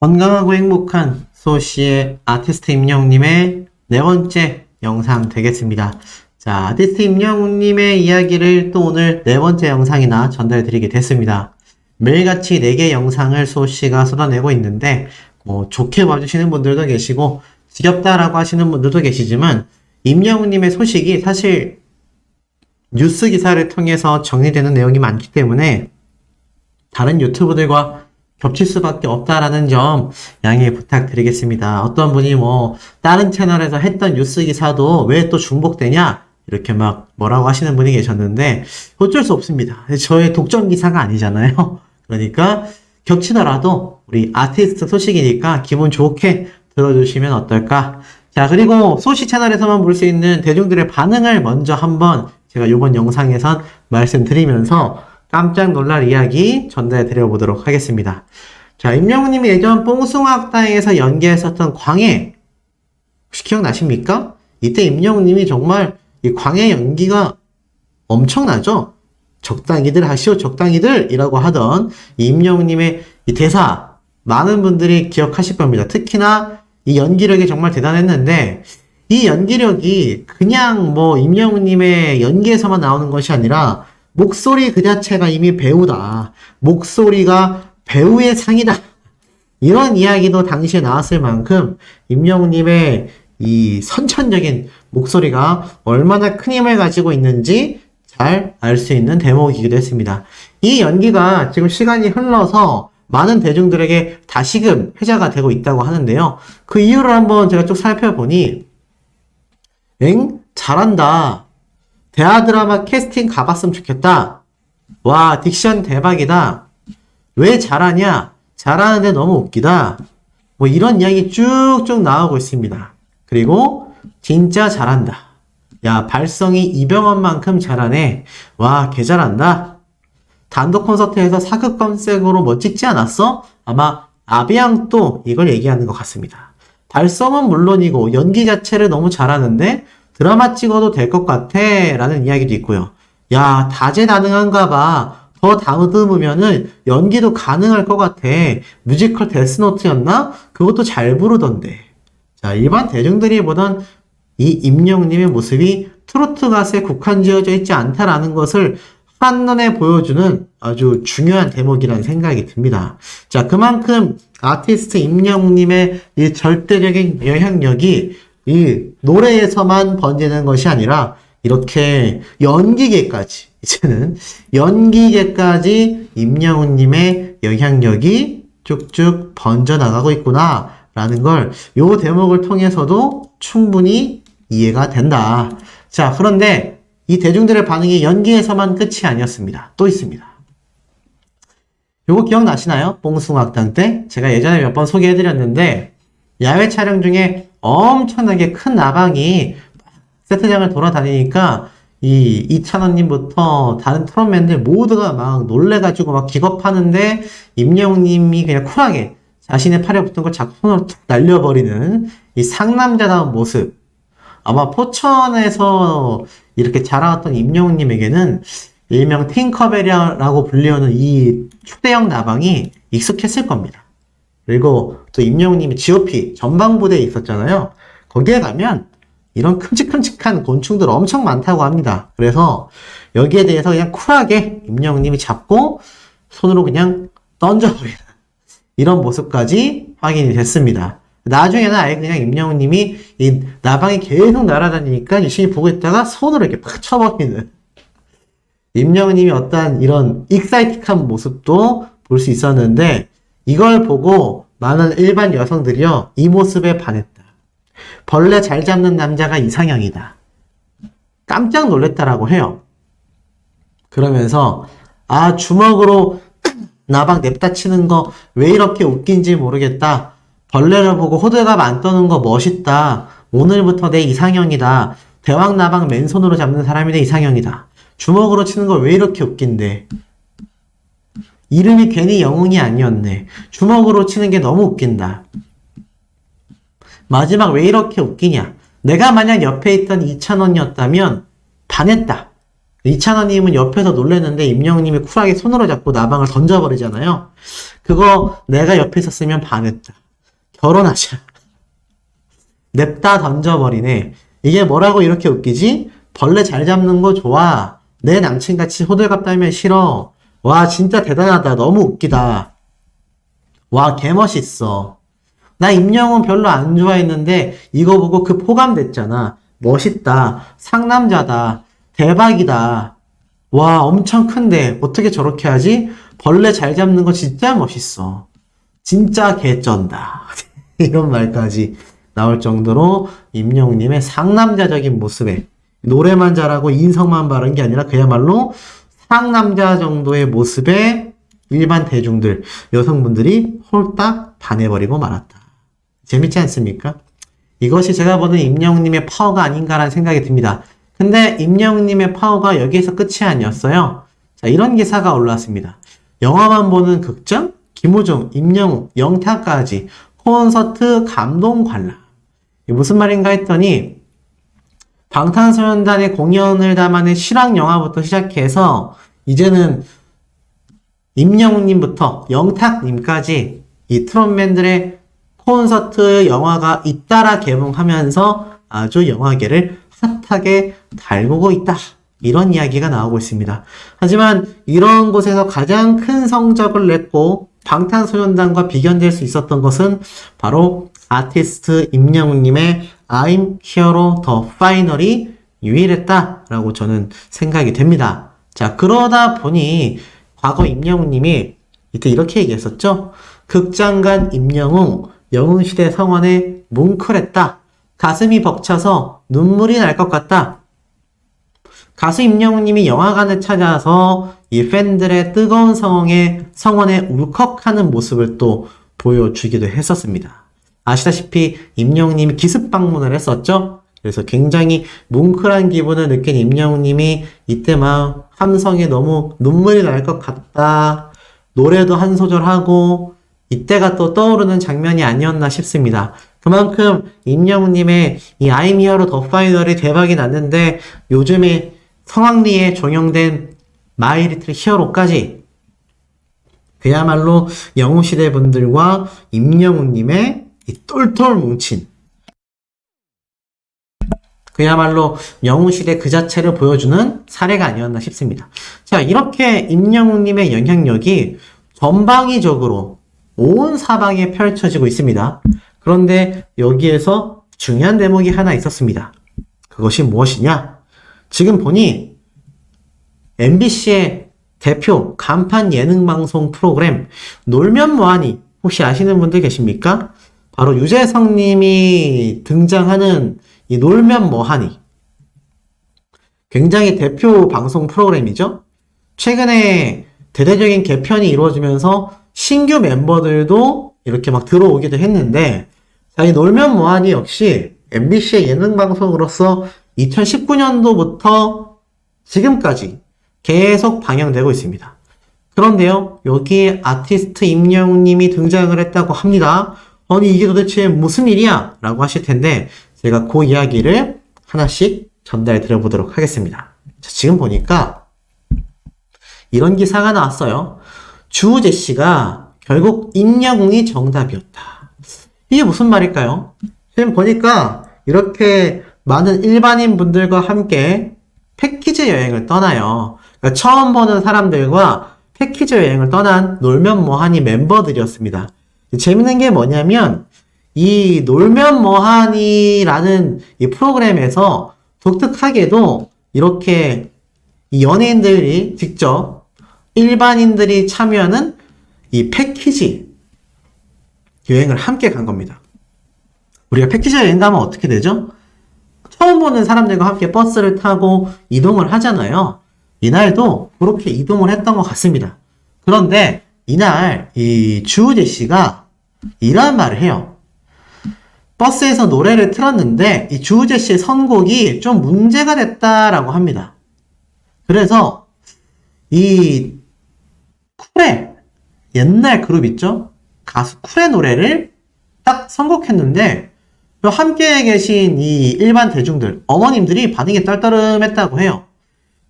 건강하고 행복한 소시의 아티스트 임영웅님의 네 번째 영상 되겠습니다. 자, 아티스트 임영웅님의 이야기를 또 오늘 네 번째 영상이나 전달드리게 됐습니다. 매일같이 4개 영상을 소시가 쏟아내고 있는데, 좋게 봐주시는 분들도 계시고, 지겹다라고 하시는 분들도 계시지만, 임영웅님의 소식이 사실 뉴스 기사를 통해서 정리되는 내용이 많기 때문에, 다른 유튜브들과 겹칠 수밖에 없다라는 점 양해 부탁드리겠습니다. 어떤 분이 다른 채널에서 했던 뉴스 기사도 왜 또 중복되냐? 이렇게 막 뭐라고 하시는 분이 계셨는데, 어쩔 수 없습니다. 저의 독점 기사가 아니잖아요. 그러니까 겹치더라도 우리 아티스트 소식이니까 기분 좋게 들어주시면 어떨까? 자, 그리고 소시 채널에서만 볼 수 있는 대중들의 반응을 먼저 한번 제가 이번 영상에선 말씀드리면서 깜짝 놀랄 이야기 전달해 드려보도록 하겠습니다. 자, 임영웅님이 예전 뽕숭아학당에서 연기했었던 광해, 혹시 기억나십니까? 이때 임영웅님이 정말 이 광해 연기가 엄청나죠? 적당히들 하시오, 적당히들! 이라고 하던 이 임영웅님의 이 대사, 많은 분들이 기억하실 겁니다. 특히나 이 연기력이 정말 대단했는데, 이 연기력이 그냥 임영웅님의 연기에서만 나오는 것이 아니라, 목소리 그 자체가 이미 배우다. 목소리가 배우의 상이다. 이런 이야기도 당시에 나왔을 만큼 임영웅님의 이 선천적인 목소리가 얼마나 큰 힘을 가지고 있는지 잘 알 수 있는 대목이기도 했습니다. 이 연기가 지금 시간이 흘러서 많은 대중들에게 다시금 회자가 되고 있다고 하는데요. 그 이유를 한번 제가 쭉 살펴보니, 잘한다. 대하 드라마 캐스팅 가봤으면 좋겠다. 와, 딕션 대박이다. 왜 잘하냐? 잘하는데 너무 웃기다. 이런 이야기 쭉쭉 나오고 있습니다. 그리고 진짜 잘한다. 야, 발성이 이병헌만큼 잘하네. 와, 개 잘한다. 단독 콘서트에서 사극 검색으로 찍지 않았어? 아마 아비앙도 이걸 얘기하는 것 같습니다. 발성은 물론이고 연기 자체를 너무 잘하는데 드라마 찍어도 될 것 같아 라는 이야기도 있고요. 야, 다재다능한가 봐. 더 다듬으면은 연기도 가능할 것 같아. 뮤지컬 데스노트였나? 그것도 잘 부르던데. 자, 일반 대중들이 보던 이 임영웅님의 모습이 트로트 가수에 국한지어져 있지 않다라는 것을 한눈에 보여주는 아주 중요한 대목이라는 생각이 듭니다. 자, 그만큼 아티스트 임영웅님의 이 절대적인 영향력이 이 노래에서만 번지는 것이 아니라 이렇게 연기계까지, 이제는 연기계까지 임영웅님의 영향력이 쭉쭉 번져나가고 있구나 라는 걸 요 대목을 통해서도 충분히 이해가 된다. 자, 그런데 이 대중들의 반응이 연기에서만 끝이 아니었습니다. 또 있습니다. 요거 기억나시나요? 뽕숭아학당 때 제가 예전에 몇 번 소개해드렸는데, 야외 촬영 중에 엄청나게 큰 나방이 세트장을 돌아다니니까 이 이찬원님부터 다른 트롯맨들 모두가 막 놀래가지고 막 기겁하는데, 임영웅님이 그냥 쿨하게 자신의 팔에 붙은 걸 자꾸 손으로 툭 날려버리는 이 상남자다운 모습. 아마 포천에서 이렇게 자라왔던 임영웅님에게는 일명 팅커벨이라고 불리우는 이 초대형 나방이 익숙했을 겁니다. 그리고 또 임영웅님이 GOP 전방부대에 있었잖아요. 거기에 가면 이런 큼직큼직한 곤충들 엄청 많다고 합니다. 그래서 여기에 대해서 그냥 쿨하게 임영웅님이 잡고 손으로 그냥 던져버리는 이런 모습까지 확인이 됐습니다. 나중에는 아예 그냥 임영웅님이 이 나방이 계속 날아다니니까 유심히 보고 있다가 손으로 이렇게 팍 쳐버리는, 임영웅님이 어떤 이런 익사이틱한 모습도 볼 수 있었는데, 이걸 보고 많은 일반 여성들이요, 이 모습에 반했다. 벌레 잘 잡는 남자가 이상형이다. 깜짝 놀랐다라고 해요. 그러면서 주먹으로 나방 냅다 치는 거 왜 이렇게 웃긴지 모르겠다. 벌레를 보고 호들갑 안 떠는 거 멋있다. 오늘부터 내 이상형이다. 대왕 나방 맨손으로 잡는 사람이 내 이상형이다. 주먹으로 치는 거 왜 이렇게 웃긴데. 이름이 괜히 영웅이 아니었네. 주먹으로 치는 게 너무 웃긴다. 마지막 왜 이렇게 웃기냐. 내가 만약 옆에 있던 이찬원이었다면 반했다. 이찬원님은 옆에서 놀랬는데 임영웅님이 쿨하게 손으로 잡고 나방을 던져버리잖아요. 그거 내가 옆에 있었으면 반했다. 결혼하자. 냅다 던져버리네. 이게 뭐라고 이렇게 웃기지? 벌레 잘 잡는 거 좋아. 내 남친같이 호들갑 떨면 싫어. 와, 진짜 대단하다. 너무 웃기다. 와, 개멋있어. 나 임영웅 별로 안 좋아했는데 이거 보고 그 포감됐잖아. 멋있다. 상남자다. 대박이다. 와, 엄청 큰데 어떻게 저렇게 하지? 벌레 잘 잡는 거 진짜 멋있어. 진짜 개쩐다. 이런 말까지 나올 정도로 임영웅님의 상남자적인 모습에 노래만 잘하고 인성만 바른 게 아니라 그야말로 상남자 정도의 모습에 일반 대중들, 여성분들이 홀딱 반해버리고 말았다. 재밌지 않습니까? 이것이 제가 보는 임영웅님의 파워가 아닌가라는 생각이 듭니다. 근데 임영웅님의 파워가 여기에서 끝이 아니었어요. 자, 이런 기사가 올라왔습니다. 영화만 보는 극장, 김호중, 임영웅, 영타까지 콘서트 감동 관람. 이게 무슨 말인가 했더니 방탄소년단의 공연을 담아낸 실황 영화부터 시작해서 이제는 임영웅님부터 영탁님까지 이 트롯맨들의 콘서트 영화가 잇따라 개봉하면서 아주 영화계를 핫하게 달구고 있다. 이런 이야기가 나오고 있습니다. 하지만 이런 곳에서 가장 큰 성적을 냈고 방탄소년단과 비견될 수 있었던 것은 바로 아티스트 임영웅님의 I'm Hero The Final이 유일했다라고 저는 생각이 됩니다. 자, 그러다 보니 과거 임영웅님이 이때 이렇게 얘기했었죠. 극장간 임영웅, 영웅시대 성원에 뭉클했다. 가슴이 벅차서 눈물이 날 것 같다. 가수 임영웅님이 영화관을 찾아서 이 팬들의 뜨거운 성원에 울컥하는 모습을 또 보여주기도 했었습니다. 아시다시피 임영웅님이 기습 방문을 했었죠. 그래서 굉장히 뭉클한 기분을 느낀 임영웅님이 이때 막 함성에 너무 눈물이 날 것 같다. 노래도 한 소절 하고 이때가 또 떠오르는 장면이 아니었나 싶습니다. 그만큼 임영웅님의 이 I'm Hero The Final이 대박이 났는데 요즘에 성황리에 종영된 마이 리틀 히어로까지 그야말로 영웅시대 분들과 임영웅님의 이 똘똘 뭉친 그야말로 영웅시대 그 자체를 보여주는 사례가 아니었나 싶습니다. 자, 이렇게 임영웅님의 영향력이 전방위적으로 온 사방에 펼쳐지고 있습니다. 그런데 여기에서 중요한 대목이 하나 있었습니다. 그것이 무엇이냐? 지금 보니 MBC의 대표 간판 예능방송 프로그램 놀면 뭐하니 혹시 아시는 분들 계십니까? 바로 유재석님이 등장하는 이 놀면 뭐하니 굉장히 대표 방송 프로그램이죠. 최근에 대대적인 개편이 이루어지면서 신규 멤버들도 이렇게 막 들어오기도 했는데 자, 이 놀면 뭐하니 역시 MBC의 예능방송으로서 2019년도부터 지금까지 계속 방영되고 있습니다. 그런데요, 여기에 아티스트 임영웅님이 등장을 했다고 합니다. 아니, 이게 도대체 무슨 일이야? 라고 하실 텐데, 제가 그 이야기를 하나씩 전달해 드려보도록 하겠습니다. 자, 지금 보니까 이런 기사가 나왔어요. 주우재 씨가 결국 임영웅이 정답이었다. 이게 무슨 말일까요? 지금 보니까 이렇게 많은 일반인 분들과 함께 패키지 여행을 떠나요. 그러니까 처음 보는 사람들과 패키지 여행을 떠난 놀면 뭐하니 멤버들이었습니다. 재밌는 게 뭐냐면 이 놀면 뭐하니라는 이 프로그램에서 독특하게도 이렇게 이 연예인들이 직접 일반인들이 참여하는 이 패키지 여행을 함께 간 겁니다. 우리가 패키지 여행 가면 어떻게 되죠? 처음 보는 사람들과 함께 버스를 타고 이동을 하잖아요. 이날도 그렇게 이동을 했던 것 같습니다. 그런데 이날 이 주우재 씨가 이런 말을 해요. 버스에서 노래를 틀었는데 이 주우재 씨의 선곡이 좀 문제가 됐다라고 합니다. 그래서 이 쿨의 옛날 그룹 있죠? 가수 쿨의 노래를 딱 선곡했는데 함께 계신 이 일반 대중들, 어머님들이 반응이 떨떠름했다고 해요.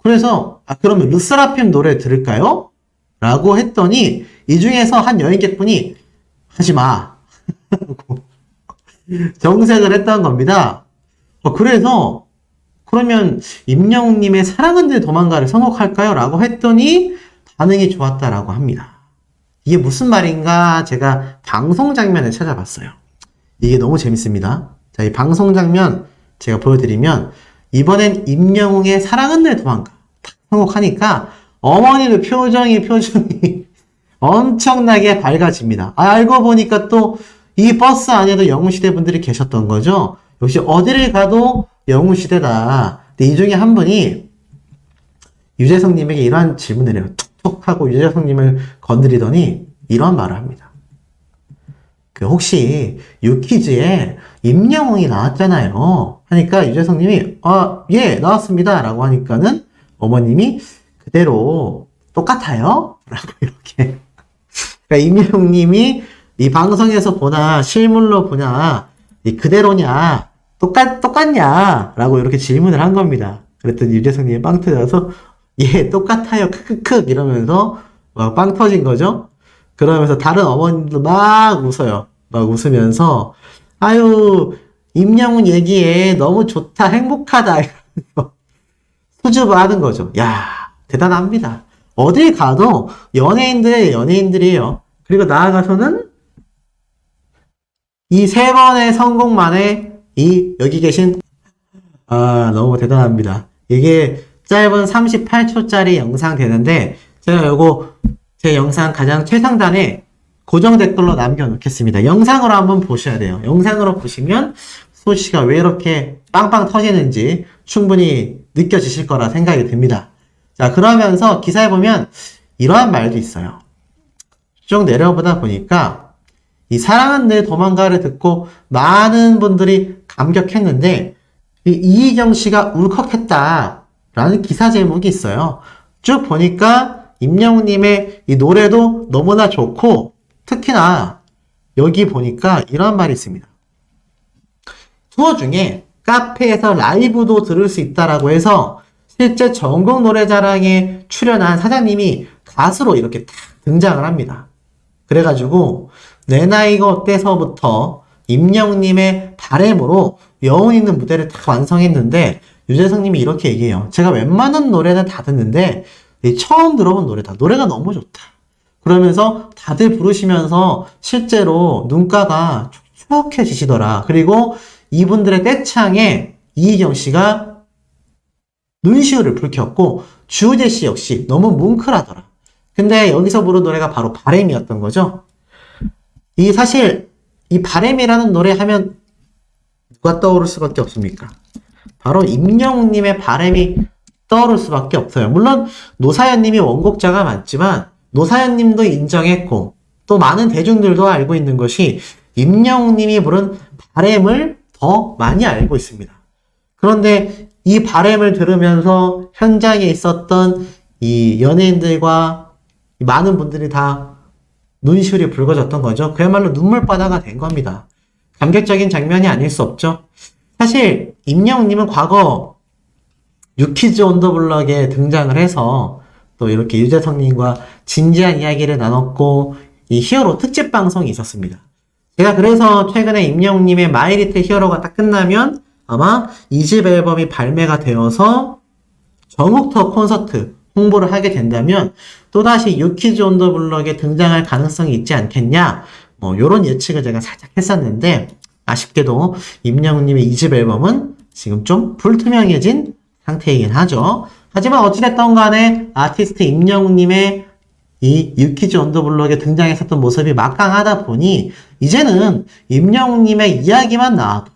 그래서 그러면 르세라핌 노래 들을까요? 라고 했더니 이 중에서 한 여행객분이 하지 마. 정색을 했던 겁니다. 그래서 그러면 임영웅님의 사랑은 늘 도망가를 선곡할까요? 라고 했더니 반응이 좋았다라고 합니다. 이게 무슨 말인가 제가 방송 장면을 찾아봤어요. 이게 너무 재밌습니다. 자, 이 방송 장면 제가 보여드리면 이번엔 임영웅의 사랑은 늘 도망가 선곡하니까 어머니의 표정이 엄청나게 밝아집니다. 알고 보니까 또 이 버스 안에도 영웅시대 분들이 계셨던 거죠. 역시 어디를 가도 영웅시대다. 근데 이 중에 한 분이 유재석님에게 이러한 질문을 해요. 톡톡 하고 유재석님을 건드리더니 이런 말을 합니다. 혹시 유퀴즈에 임영웅이 나왔잖아요. 하니까 유재석님이 예, 나왔습니다. 라고 하니까는 어머님이 그대로 똑같아요? 라고 이렇게. 그러니까 임영웅님이 이 방송에서 보나 실물로 보냐 그대로냐 똑같냐 라고 이렇게 질문을 한 겁니다. 그랬더니 유재석님이 빵 터져서 예, 똑같아요. 크크크 이러면서 막 빵 터진 거죠. 그러면서 다른 어머님도 막 웃어요. 막 웃으면서 아유 임영웅 얘기에 너무 좋다 행복하다 이러면서 수줍어 하는 거죠. 야 대단합니다. 어딜 가도 연예인들이에요. 그리고 나아가서는 이 3번의 성공만에 여기 계신 너무 대단합니다. 이게 짧은 38초짜리 영상 되는데 제가 제 영상 가장 최상단에 고정 댓글로 남겨놓겠습니다. 영상으로 한번 보셔야 돼요. 영상으로 보시면 소시가 왜 이렇게 빵빵 터지는지 충분히 느껴지실 거라 생각이 듭니다. 자, 그러면서 기사에 보면 이러한 말도 있어요. 쭉 내려보다 보니까 이 사랑은 늘 도망가를 듣고 많은 분들이 감격했는데 이희경 씨가 울컥했다라는 기사 제목이 있어요. 쭉 보니까 임영웅님의 이 노래도 너무나 좋고 특히나 여기 보니까 이런 말이 있습니다. 투어 중에 카페에서 라이브도 들을 수 있다라고 해서 실제 전국 노래자랑에 출연한 사장님이 가수로 이렇게 딱 등장을 합니다. 그래가지고 내 나이가 어때서부터 임영웅님의 바램으로 여운 있는 무대를 다 완성했는데 유재석님이 이렇게 얘기해요. 제가 웬만한 노래는 다 듣는데 처음 들어본 노래다. 노래가 너무 좋다. 그러면서 다들 부르시면서 실제로 눈가가 촉촉해지시더라. 그리고 이분들의 떼창에 이희경 씨가 눈시울을 붉혔고 주우재 씨 역시 너무 뭉클하더라. 근데 여기서 부른 노래가 바로 바램이었던 거죠. 사실 이 바램이라는 노래 하면 누가 떠오를 수밖에 없습니까? 바로 임영웅님의 바램이 떠오를 수밖에 없어요. 물론 노사연님이 원곡자가 맞지만 노사연님도 인정했고 또 많은 대중들도 알고 있는 것이 임영웅님이 부른 바램을 더 많이 알고 있습니다. 그런데 이 바램을 들으면서 현장에 있었던 이 연예인들과 많은 분들이 다 눈시울이 붉어졌던 거죠. 그야말로 눈물바다가 된 겁니다. 감격적인 장면이 아닐 수 없죠. 사실 임영웅님은 과거 유퀴즈 온 더 블럭에 등장을 해서 또 이렇게 유재석님과 진지한 이야기를 나눴고 이 히어로 특집 방송이 있었습니다. 제가 그래서 최근에 임영웅님의 마이 리틀 히어로가 딱 끝나면 아마 2집 앨범이 발매가 되어서 전국 투어 콘서트 홍보를 하게 된다면 또다시 유퀴즈 온 더 블럭에 등장할 가능성이 있지 않겠냐 요런 예측을 제가 살짝 했었는데 아쉽게도 임영웅님의 2집 앨범은 지금 좀 불투명해진 상태이긴 하죠. 하지만 어찌됐던 간에 아티스트 임영웅님의 이 유퀴즈 온 더 블럭에 등장했었던 모습이 막강하다 보니 이제는 임영웅님의 이야기만 나와도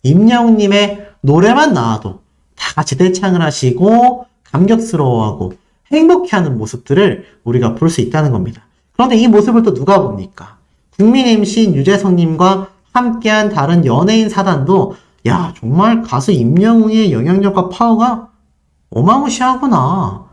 임영웅님의 노래만 나와도 다 같이 떼창을 하시고 감격스러워하고 행복해하는 모습들을 우리가 볼 수 있다는 겁니다. 그런데 이 모습을 또 누가 봅니까? 국민 MC인 유재석님과 함께한 다른 연예인 사단도 야 정말 가수 임영웅의 영향력과 파워가 어마무시하구나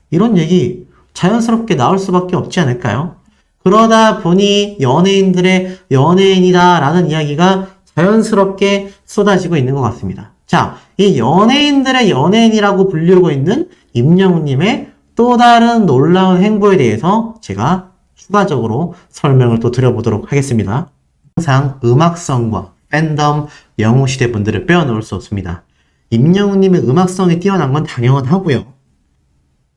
이런 얘기 자연스럽게 나올 수밖에 없지 않을까요? 그러다 보니 연예인들의 연예인이다 라는 이야기가 자연스럽게 쏟아지고 있는 것 같습니다. 자, 이 연예인들의 연예인이라고 불리고 있는 임영웅님의 또 다른 놀라운 행보에 대해서 제가 추가적으로 설명을 또 드려보도록 하겠습니다. 항상 음악성과 팬덤, 영웅시대 분들을 빼어놓을 수 없습니다. 임영웅님의 음악성이 뛰어난 건 당연하고요.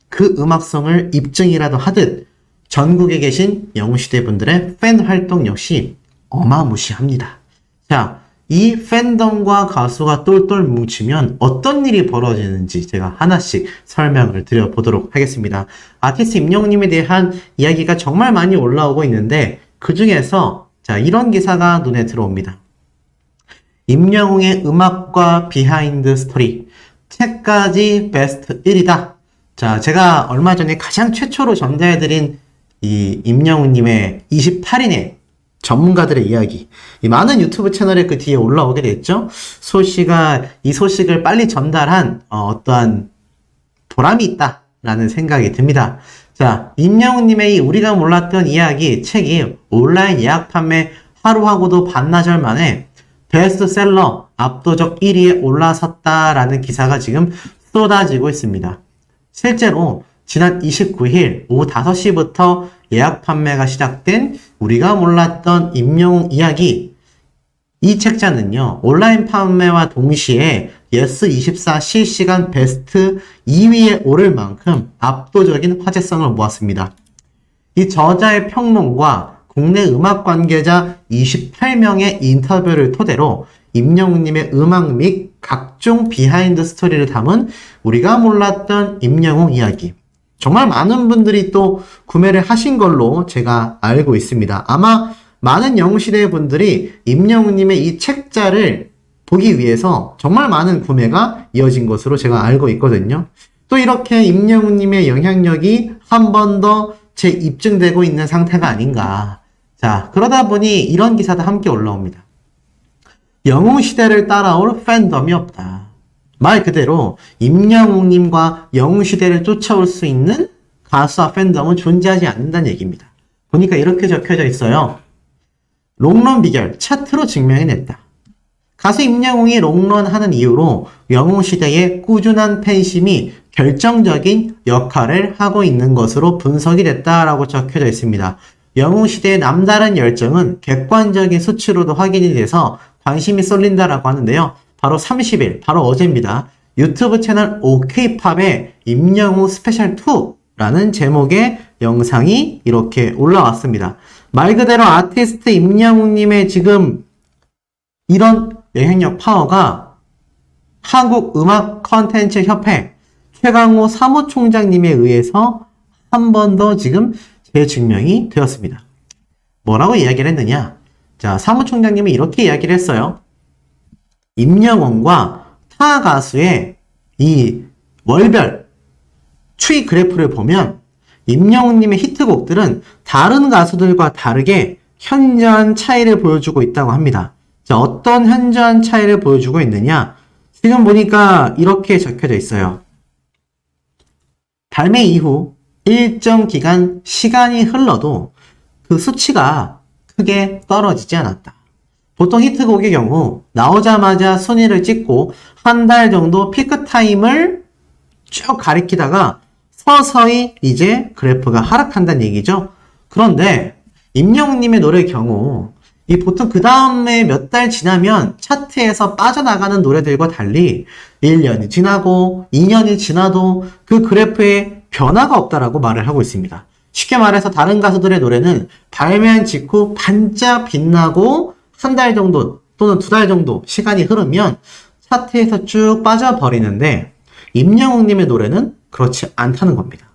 그 음악성을 입증이라도 하듯 전국에 계신 영웅시대 분들의 팬 활동 역시 어마무시합니다. 자, 이 팬덤과 가수가 똘똘 뭉치면 어떤 일이 벌어지는지 제가 하나씩 설명을 드려보도록 하겠습니다. 아티스트 임영웅님에 대한 이야기가 정말 많이 올라오고 있는데 그 중에서 자, 이런 기사가 눈에 들어옵니다. 임영웅의 음악과 비하인드 스토리 책까지 베스트 1위다. 자, 제가 얼마 전에 가장 최초로 전달해드린 이 임영웅님의 28인의 전문가들의 이야기, 이 많은 유튜브 채널에 그 뒤에 올라오게 됐죠. 이 소식을 빨리 전달한 어떠한 보람이 있다라는 생각이 듭니다. 자, 임영웅님의 이 우리가 몰랐던 이야기 책이 온라인 예약 판매 하루하고도 반나절 만에 베스트셀러 압도적 1위에 올라섰다라는 기사가 지금 쏟아지고 있습니다. 실제로 지난 29일 오후 5시부터 예약 판매가 시작된 우리가 몰랐던 임영웅 이야기, 이 책자는요 온라인 판매와 동시에 예스24 실시간 베스트 2위에 오를 만큼 압도적인 화제성을 모았습니다. 이 저자의 평론과 국내 음악 관계자 28명의 인터뷰를 토대로 임영웅님의 음악 및 각종 비하인드 스토리를 담은 우리가 몰랐던 임영웅 이야기, 정말 많은 분들이 또 구매를 하신 걸로 제가 알고 있습니다. 아마 많은 영웅시대 분들이 임영웅님의 이 책자를 보기 위해서 정말 많은 구매가 이어진 것으로 제가 알고 있거든요. 또 이렇게 임영웅님의 영향력이 한 번 더 재입증되고 있는 상태가 아닌가. 자, 그러다 보니 이런 기사도 함께 올라옵니다. 영웅시대를 따라올 팬덤이 없다. 말 그대로 임영웅님과 영웅시대를 쫓아올 수 있는 가수와 팬덤은 존재하지 않는다는 얘기입니다. 보니까 이렇게 적혀져 있어요. 롱런 비결 차트로 증명해냈다. 가수 임영웅이 롱런하는 이유로 영웅시대의 꾸준한 팬심이 결정적인 역할을 하고 있는 것으로 분석이 됐다라고 적혀져 있습니다. 영웅시대의 남다른 열정은 객관적인 수치로도 확인이 돼서 관심이 쏠린다라고 하는데요. 바로 30일, 바로 어제입니다. 유튜브 채널 OK팝의 임영웅 스페셜 2라는 제목의 영상이 이렇게 올라왔습니다. 말 그대로 아티스트 임영웅님의 지금 이런 영향력 파워가 한국음악컨텐츠협회 최강호 사무총장님에 의해서 한 번 더 지금 재증명이 되었습니다. 뭐라고 이야기를 했느냐? 자, 사무총장님이 이렇게 이야기를 했어요. 임영웅과 타 가수의 이 월별 추이 그래프를 보면 임영웅님의 히트곡들은 다른 가수들과 다르게 현저한 차이를 보여주고 있다고 합니다. 자, 어떤 현저한 차이를 보여주고 있느냐? 지금 보니까 이렇게 적혀져 있어요. 발매 이후 일정 기간 시간이 흘러도 그 수치가 크게 떨어지지 않았다. 보통 히트곡의 경우 나오자마자 순위를 찍고 한 달 정도 피크 타임을 쭉 가리키다가 서서히 이제 그래프가 하락한다는 얘기죠. 그런데 임영웅님의 노래의 경우 이 보통 그 다음에 몇 달 지나면 차트에서 빠져나가는 노래들과 달리 1년이 지나고 2년이 지나도 그 그래프에 변화가 없다라고 말을 하고 있습니다. 쉽게 말해서 다른 가수들의 노래는 발매한 직후 반짝 빛나고 한 달 정도 또는 2달 정도 시간이 흐르면 차트에서 쭉 빠져버리는데 임영웅님의 노래는 그렇지 않다는 겁니다.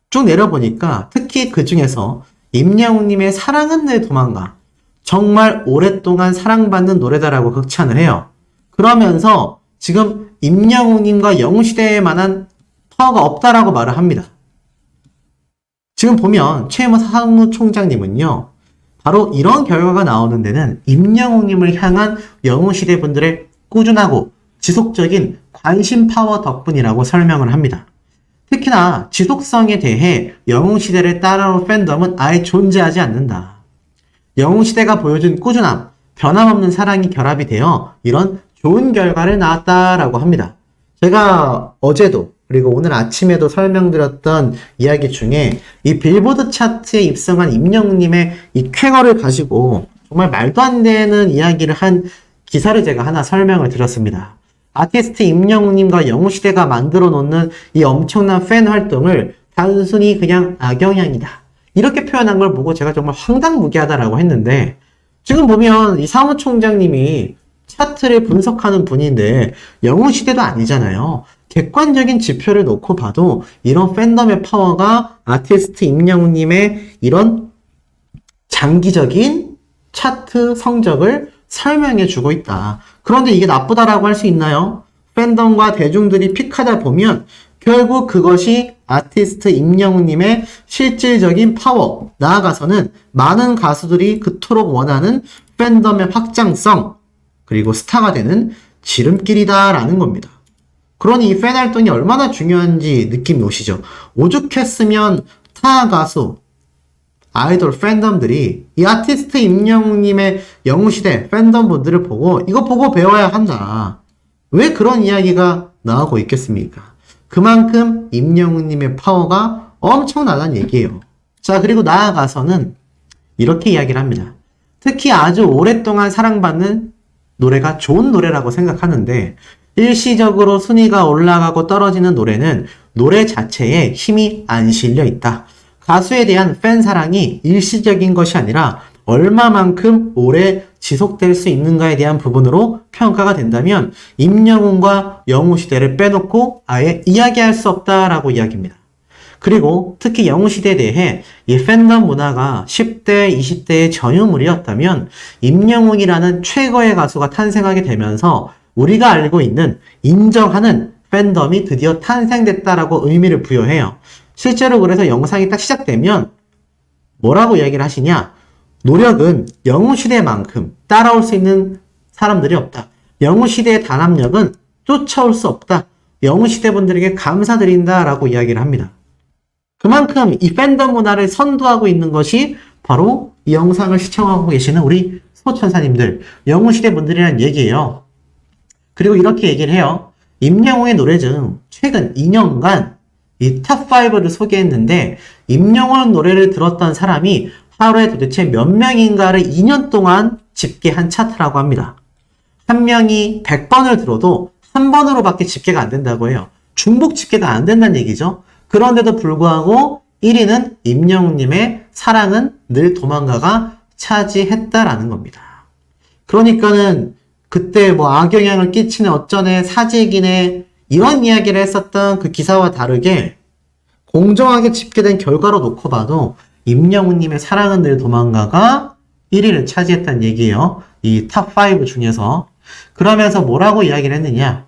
쭉 내려보니까 특히 그 중에서 임영웅님의 사랑은 내 도망가 정말 오랫동안 사랑받는 노래다라고 극찬을 해요. 그러면서 지금 임영웅님과 영웅시대에 만한 파워가 없다라고 말을 합니다. 지금 보면 최모 사무총장님은요. 바로 이런 결과가 나오는 데는 임영웅님을 향한 영웅시대 분들의 꾸준하고 지속적인 관심 파워 덕분이라고 설명을 합니다. 특히나 지속성에 대해 영웅시대를 따라올 팬덤은 아예 존재하지 않는다. 영웅시대가 보여준 꾸준함, 변함없는 사랑이 결합이 되어 이런 좋은 결과를 낳았다라고 합니다. 제가 어제도 그리고 오늘 아침에도 설명드렸던 이야기 중에 이 빌보드 차트에 입성한 임영웅님의 이 쾌거를 가지고 정말 말도 안 되는 이야기를 한 기사를 제가 하나 설명을 드렸습니다. 아티스트 임영웅님과 영웅시대가 만들어 놓는 이 엄청난 팬 활동을 단순히 그냥 악영향이다, 이렇게 표현한 걸 보고 제가 정말 황당무계하다라고 했는데, 지금 보면 이 사무총장님이 차트를 분석하는 분인데 영웅시대도 아니잖아요. 객관적인 지표를 놓고 봐도 이런 팬덤의 파워가 아티스트 임영웅님의 이런 장기적인 차트 성적을 설명해주고 있다. 그런데 이게 나쁘다라고 할 수 있나요? 팬덤과 대중들이 픽하다 보면 결국 그것이 아티스트 임영웅님의 실질적인 파워, 나아가서는 많은 가수들이 그토록 원하는 팬덤의 확장성, 그리고 스타가 되는 지름길이다라는 겁니다. 그러니 이 팬 활동이 얼마나 중요한지 느낌이 오시죠? 오죽했으면 타 가수, 아이돌 팬덤들이 이 아티스트 임영웅님의 영웅시대 팬덤 분들을 보고 이거 보고 배워야 한다, 왜 그런 이야기가 나오고 있겠습니까? 그만큼 임영웅님의 파워가 엄청나다는 얘기예요. 자, 그리고 나아가서는 이렇게 이야기를 합니다. 특히 아주 오랫동안 사랑받는 노래가 좋은 노래라고 생각하는데 일시적으로 순위가 올라가고 떨어지는 노래는 노래 자체에 힘이 안 실려 있다. 가수에 대한 팬 사랑이 일시적인 것이 아니라 얼마만큼 오래 지속될 수 있는가에 대한 부분으로 평가가 된다면 임영웅과 영웅시대를 빼놓고 아예 이야기할 수 없다라고 이야기합니다. 그리고 특히 영웅시대에 대해 이 팬덤 문화가 10대, 20대의 전유물이었다면 임영웅이라는 최고의 가수가 탄생하게 되면서 우리가 알고 있는, 인정하는 팬덤이 드디어 탄생됐다라고 의미를 부여해요. 실제로 그래서 영상이 딱 시작되면 뭐라고 이야기를 하시냐? 노력은 영웅시대만큼 따라올 수 있는 사람들이 없다. 영웅시대의 단합력은 쫓아올 수 없다. 영웅시대 분들에게 감사드린다라고 이야기를 합니다. 그만큼 이 팬덤 문화를 선도하고 있는 것이 바로 이 영상을 시청하고 계시는 우리 소천사님들, 영웅시대 분들이라는 얘기예요. 그리고 이렇게 얘기를 해요. 임영웅의 노래 중 최근 2년간 이 탑5를 소개했는데 임영웅 노래를 들었던 사람이 하루에 도대체 몇 명인가를 2년 동안 집계한 차트라고 합니다. 한 명이 100번을 들어도 한 번으로밖에 집계가 안 된다고 해요. 중복 집계가 안 된다는 얘기죠. 그런데도 불구하고 1위는 임영웅님의 사랑은 늘 도망가가 차지했다라는 겁니다. 그러니까는 그때 뭐 악영향을 끼치는 어쩌네, 사직이네, 이런 이야기를 했었던 그 기사와 다르게 공정하게 집계된 결과로 놓고 봐도 임영웅님의 사랑은 늘 도망가가 1위를 차지했다는 얘기예요. 이 탑5 중에서. 그러면서 뭐라고 이야기를 했느냐?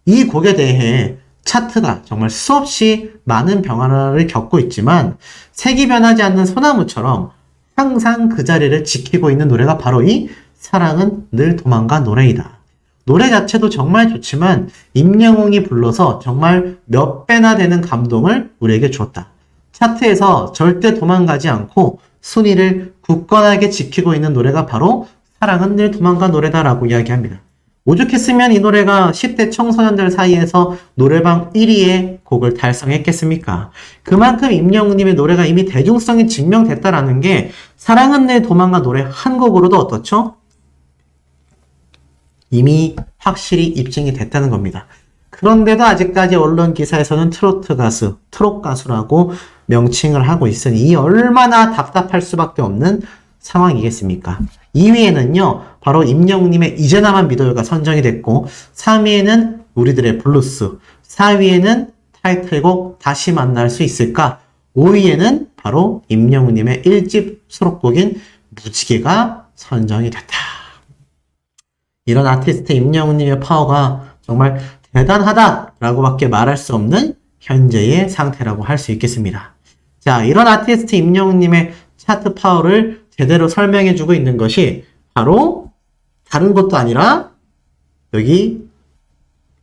이 곡에 대해 차트가 정말 수없이 많은 변화를 겪고 있지만 색이 변하지 않는 소나무처럼 항상 그 자리를 지키고 있는 노래가 바로 이 사랑은 늘 도망가 노래이다. 노래 자체도 정말 좋지만 임영웅이 불러서 정말 몇 배나 되는 감동을 우리에게 주었다. 차트에서 절대 도망가지 않고 순위를 굳건하게 지키고 있는 노래가 바로 사랑은 늘 도망가 노래다라고 이야기합니다. 오죽했으면 이 노래가 10대 청소년들 사이에서 노래방 1위의 곡을 달성했겠습니까? 그만큼 임영웅님의 노래가 이미 대중성이 증명됐다라는 게 사랑은 늘 도망가 노래 한 곡으로도 어떻죠? 이미 확실히 입증이 됐다는 겁니다. 그런데도 아직까지 언론 기사에서는 트로트 가수, 트롯 가수라고 명칭을 하고 있으니 이 얼마나 답답할 수밖에 없는 상황이겠습니까? 2위에는요, 바로 임영웅님의 이제 나만 믿어요가 선정이 됐고 3위에는 우리들의 블루스, 4위에는 타이틀곡 다시 만날 수 있을까, 5위에는 바로 임영웅님의 1집 수록곡인 무지개가 선정이 됐다. 이런 아티스트 임영웅님의 파워가 정말 대단하다라고 밖에 말할 수 없는 현재의 상태라고 할 수 있겠습니다. 자, 이런 아티스트 임영웅님의 차트 파워를 제대로 설명해주고 있는 것이 바로 다른 것도 아니라 여기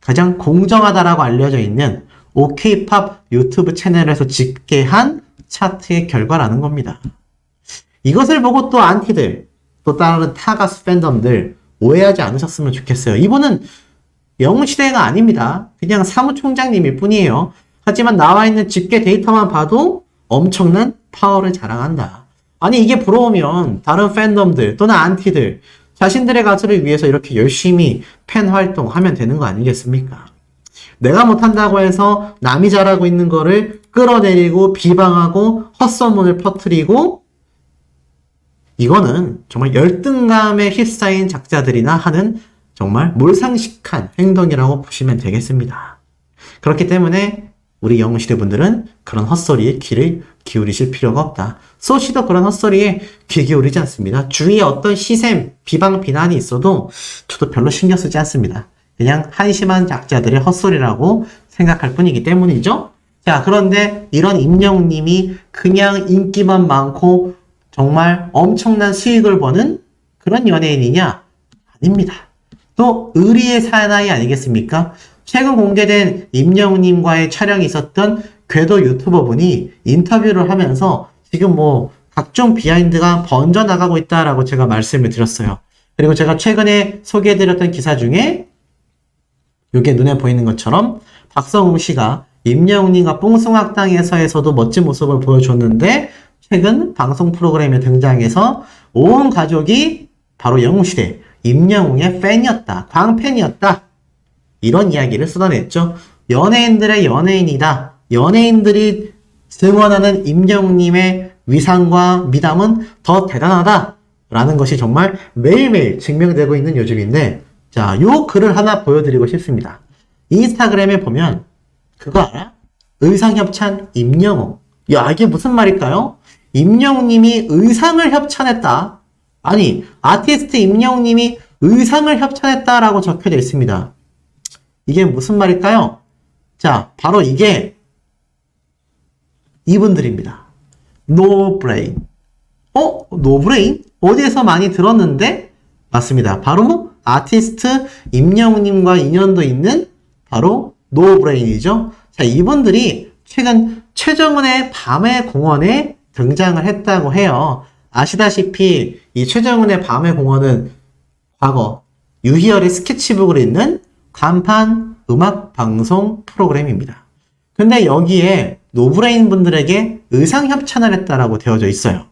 가장 공정하다라고 알려져 있는 OK팝 유튜브 채널에서 집계한 차트의 결과라는 겁니다. 이것을 보고 또 안티들, 또 다른 타 가수 팬덤들 오해하지 않으셨으면 좋겠어요. 이분은 영웅시대가 아닙니다. 그냥 사무총장님일 뿐이에요. 하지만 나와 있는 집계 데이터만 봐도 엄청난 파워를 자랑한다. 아니 이게 부러우면 다른 팬덤들 또는 안티들 자신들의 가수를 위해서 이렇게 열심히 팬 활동하면 되는 거 아니겠습니까? 내가 못한다고 해서 남이 잘하고 있는 거를 끌어내리고 비방하고 헛소문을 퍼뜨리고 이거는 정말 열등감에 휩싸인 작자들이나 하는 정말 몰상식한 행동이라고 보시면 되겠습니다. 그렇기 때문에 우리 영웅시대 분들은 그런 헛소리에 귀를 기울이실 필요가 없다. 소시도 그런 헛소리에 귀 기울이지 않습니다. 주위에 어떤 시샘, 비방, 비난이 있어도 저도 별로 신경 쓰지 않습니다. 그냥 한심한 작자들의 헛소리라고 생각할 뿐이기 때문이죠. 자, 그런데 이런 임영웅님이 그냥 인기만 많고 정말 엄청난 수익을 버는 그런 연예인이냐? 아닙니다. 또 의리의 사나이 아니겠습니까? 최근 공개된 임영웅님과의 촬영이 있었던 궤도 유튜버분이 인터뷰를 하면서 지금 뭐 각종 비하인드가 번져나가고 있다라고 제가 말씀을 드렸어요. 그리고 제가 최근에 소개해드렸던 기사 중에 이게 눈에 보이는 것처럼 박성웅 씨가 임영웅님과 뽕숭악당에서에서도 멋진 모습을 보여줬는데 최근 방송 프로그램에 등장해서 온 가족이 바로 영웅시대 임영웅의 팬이었다. 광팬이었다. 이런 이야기를 쏟아냈죠. 연예인들의 연예인이다. 연예인들이 증언하는 임영웅님의 위상과 미담은 더 대단하다. 라는 것이 정말 매일매일 증명되고 있는 요즘인데 자, 요 글을 하나 보여드리고 싶습니다. 인스타그램에 보면 그거 알아? 의상협찬 임영웅. 야, 이게 무슨 말일까요? 임영웅님이 의상을 협찬했다. 아니, 아티스트 임영웅님이 의상을 협찬했다라고 적혀져 있습니다. 이게 무슨 말일까요? 자, 바로 이게 이분들입니다. 노브레인. 노브레인? 어디에서 많이 들었는데? 맞습니다. 바로 아티스트 임영웅님과 인연도 있는 바로 노브레인이죠. 자, 이분들이 최근 최정훈의 밤의 공원에 등장을 했다고 해요. 아시다시피 이 최정훈의 밤의 공원은 과거 유희열의 스케치북을 읽는 간판 음악 방송 프로그램입니다. 근데 여기에 노브레인 분들에게 의상 협찬을 했다라고 되어져 있어요.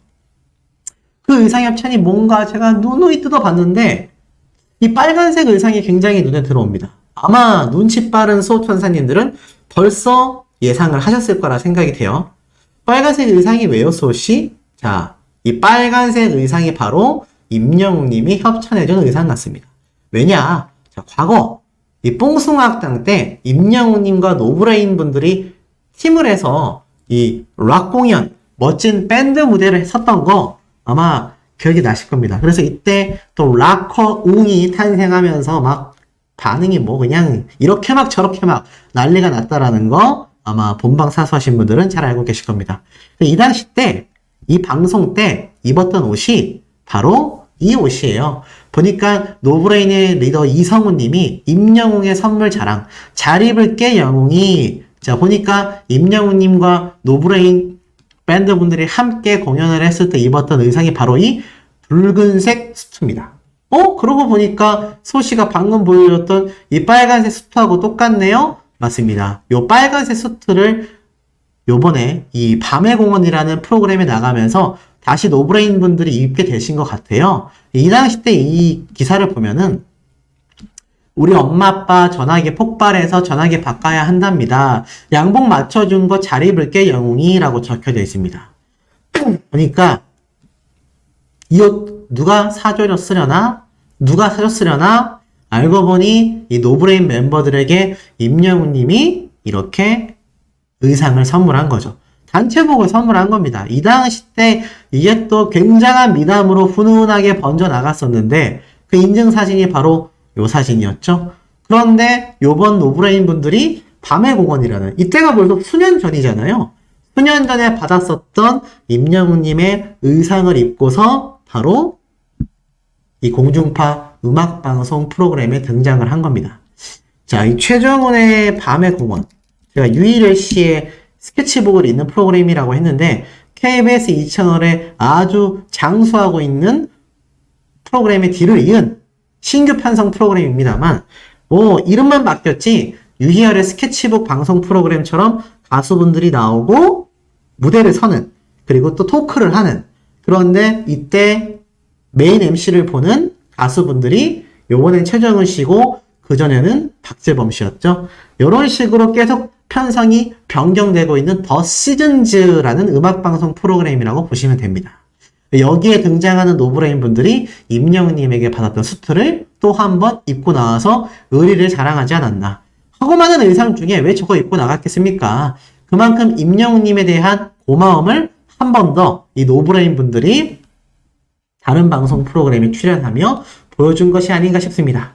그 의상 협찬이 뭔가 제가 누누이 뜯어봤는데 이 빨간색 의상이 굉장히 눈에 들어옵니다. 아마 눈치 빠른 소천사님들은 벌써 예상을 하셨을 거라 생각이 돼요. 빨간색 의상이 왜요, 소씨? 자, 이 빨간색 의상이 바로 임영웅님이 협찬해준 의상 같습니다. 왜냐? 자, 과거 이 뽕숭아학당 때 임영웅님과 노브레인 분들이 팀을 해서 이 락 공연, 멋진 밴드 무대를 했었던 거 아마 기억이 나실 겁니다. 그래서 이때 또 락커 웅이 탄생하면서 막 반응이 뭐 그냥 이렇게 막 저렇게 막 난리가 났다라는 거 아마 본방 사수하신 분들은 잘 알고 계실 겁니다. 이 당시 때, 이 방송 때 입었던 옷이 바로 이 옷이에요. 보니까 노브레인의 리더 이성훈 님이 임영웅의 선물 자랑, 잘 입을게 영웅이. 자, 보니까 임영웅 님과 노브레인 밴드 분들이 함께 공연을 했을 때 입었던 의상이 바로 이 붉은색 수트입니다. 그러고 보니까 소씨가 방금 보여줬던 이 빨간색 수트하고 똑같네요? 맞습니다. 요 빨간색 수트를 요번에 이 밤의 공원이라는 프로그램에 나가면서 다시 노브레인 분들이 입게 되신 것 같아요. 이 당시 때 이 기사를 보면은 우리 엄마 아빠 전화기 폭발해서 전화기 바꿔야 한답니다. 양복 맞춰준 거 잘 입을게 영웅이 라고 적혀져 있습니다. 그러니까 이 옷 누가 사줬으려나? 누가 사줬으려나? 알고 보니 이 노브레인 멤버들에게 임영웅님이 이렇게 의상을 선물한 거죠. 단체복을 선물한 겁니다. 이 당시 때 이게 또 굉장한 미담으로 훈훈하게 번져 나갔었는데 그 인증사진이 바로 요 사진이었죠. 그런데 요번 노브레인 분들이 밤의 공원이라는 이때가 벌써 수년 전이잖아요. 수년 전에 받았었던 임영웅님의 의상을 입고서 바로 이 공중파 음악방송 프로그램에 등장을 한 겁니다. 자, 이 최정훈의 밤의 공원. 제가 유일의 씨의 스케치북을 읽는 프로그램이라고 했는데 KBS 2채널에 아주 장수하고 있는 프로그램의 뒤를 이은 신규 편성 프로그램입니다만 뭐 이름만 바뀌었지 유희열의 스케치북 방송 프로그램처럼 가수분들이 나오고 무대를 서는 그리고 또 토크를 하는 그런데 이때 메인 MC를 보는 가수분들이 요번엔 최정은 씨고 그전에는 박재범 씨였죠. 이런 식으로 계속 편성이 변경되고 있는 더 시즌즈라는 음악방송 프로그램이라고 보시면 됩니다. 여기에 등장하는 노브레인 분들이 임영웅님에게 받았던 수트를 또 한 번 입고 나와서 의리를 자랑하지 않았나. 하고 많은 의상 중에 왜 저거 입고 나갔겠습니까? 그만큼 임영웅님에 대한 고마움을 한 번 더 이 노브레인 분들이 다른 방송 프로그램에 출연하며 보여준 것이 아닌가 싶습니다.